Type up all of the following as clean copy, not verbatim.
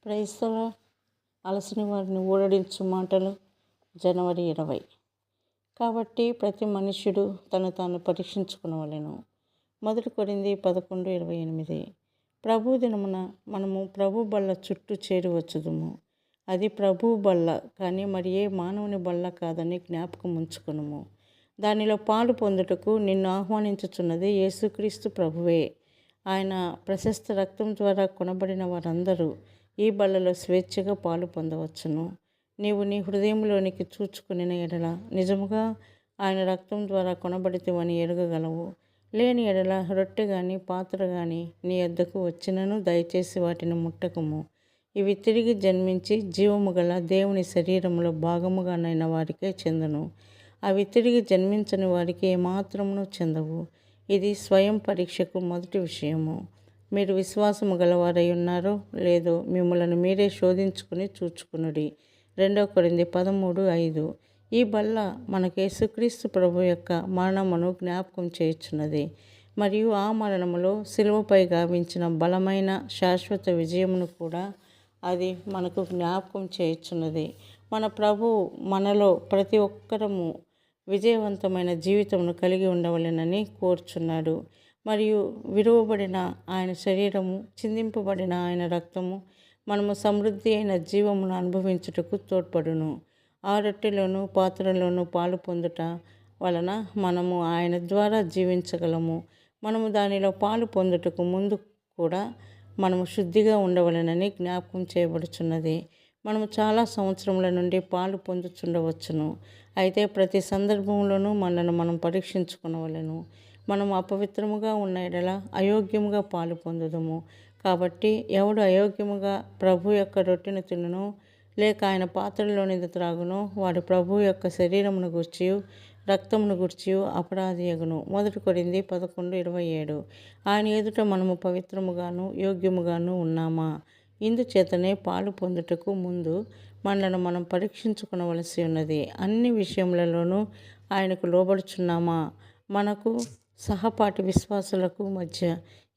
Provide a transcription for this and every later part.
క్రైస్తవ అలసిన వారిని ఊరడించు మాటలు జనవరి 20. కాబట్టి ప్రతి మనుష్యుడు తను తాను పరీక్షించుకునవలెను. 1 కొరింథీ 11:28. ప్రభు దినమున మనము ప్రభు బల్ల చుట్టూ చేరువచ్చుదుము. అది ప్రభు బల్ల కానీ మరి ఏ మానవుని బల్ల కాదని జ్ఞాపకం ఉంచుకునుము. దానిలో పాలు పొందుటకు నిన్ను ఆహ్వానించుచున్నది యేసుక్రీస్తు ప్రభువే. ఆయన ప్రశస్త రక్తం ద్వారా కొనబడిన వారందరూ ఈ బల్లలో స్వేచ్ఛగా పాలు పొందవచ్చును. నీవు నీ హృదయంలోనికి చూచుకునిన ఎడల నిజముగా ఆయన రక్తం ద్వారా కొనబడితివని ఎరుగగలవు. లేని ఎడల రొట్టె గాని పాత్ర గాని నీ యొద్దకు వచ్చినను దయచేసి వాటిని ముట్టకము. ఇవి తిరిగి జన్మించి జీవము గల దేవుని శరీరములో భాగముగానైన వారికే చెందును. అవి తిరిగి జన్మించని వారికి ఏమాత్రమును చెందవు. ఇది స్వయం పరీక్షకు మొదటి విషయము. మీరు విశ్వాసము గలవారై ఉన్నారో లేదో మిమ్మలను మీరే శోధించుకుని చూచుకునుడి. 2 కొరింథీ 13:5. ఈ బల్ల మనకు యేసుక్రీస్తు ప్రభు యొక్క మరణమును జ్ఞాపకం చేయుచున్నది మరియు ఆ మరణములో శిలువపై గావించిన బలమైన శాశ్వత విజయమును కూడా అది మనకు జ్ఞాపకం చేయుచున్నది. మన ప్రభు మనలో ప్రతి ఒక్కరము విజయవంతమైన జీవితమును కలిగి ఉండవలెనని కోరుచున్నాడు. మరియు విరువబడిన ఆయన శరీరము, చిందింపబడిన ఆయన రక్తము మనము సమృద్ధి అయిన జీవమును అనుభవించుటకు తోడ్పడును. ఆ రొట్టెలోను పాత్రలోను పాలు పొందుట వలన మనము ఆయన ద్వారా జీవించగలము. మనము దానిలో పాలు పొందుటకు ముందు కూడా మనము శుద్ధిగా ఉండవలెనని జ్ఞాపకం చేయబడుచున్నది. మనము చాలా సంవత్సరముల నుండి పాలు పొందుచుండవచ్చును. అయితే ప్రతి సందర్భంలోనూ మనను మనం పరీక్షించుకునవలెను. మనము అపవిత్రముగా ఉన్న ఎడల అయోగ్యముగా పాలు పొందుదుము. కాబట్టి ఎవడు అయోగ్యముగా ప్రభు యొక్క రొట్టెను తినునో లేక ఆయన పాత్రలోనిది త్రాగునో వాడు ప్రభు యొక్క శరీరమును గూర్చియు రక్తమును గూర్చియు అపరాధియగును. 1 కొరింథీ 11:27. ఆయన ఎదుట మనము పవిత్రముగాను యోగ్యముగాను ఉన్నామా? ఇందుచేతనే పాలు పొందుటకు ముందు మనలను మనం పరీక్షించుకునవలసి ఉన్నది. అన్ని విషయములలోనూ ఆయనకు లోబడుచున్నామా? మనకు సహపాఠి విశ్వాసులకు మధ్య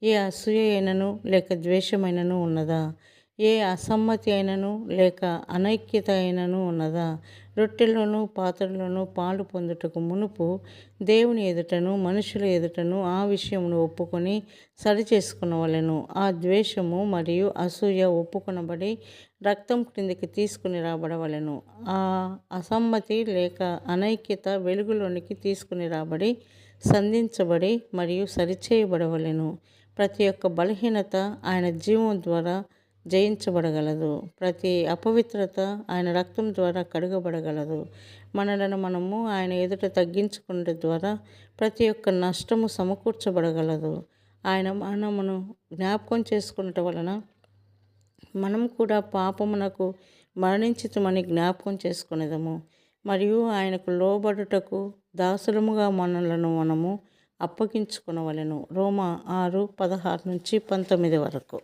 ఏ అసూయ అయినను లేక ద్వేషమైనను ఉన్నదా? ఏ అసమ్మతి అయినను లేక అనైక్యత అయినను ఉన్నదా? రొట్టెలోను పాత్రలోను పాలు పొందుటకు మునుపు దేవుని ఎదుటను మనుషుల ఎదుటను ఆ విషయమును ఒప్పుకొని సరిచేసుకునవలెను. ఆ ద్వేషము మరియు అసూయ ఒప్పుకొనబడి రక్తం క్రిందికి తీసుకుని రాబడవలెను. ఆ అసమ్మతి లేక అనైక్యత వెలుగులోనికి తీసుకుని రాబడి సంధించబడి మరియు సరిచేయబడవలెను. ప్రతి ఒక్క బలహీనత ఆయన జీవం ద్వారా జయించబడగలదు. ప్రతి అపవిత్రత ఆయన రక్తం ద్వారా కడుగబడగలదు. మనలను మనము ఆయన ఎదుట తగ్గించుకునే ద్వారా ప్రతి ఒక్క నష్టము సమకూర్చబడగలదు. ఆయన మరణమును జ్ఞాపకం చేసుకున్నట వలన మనం కూడా పాపమునకు మరణించితమని జ్ఞాపకం చేసుకునేదము మరియు ఆయనకు లోబడుటకు దాసులముగా మనలను మనము అప్పగించుకునవలెను. రోమా 6:16-19 వరకు.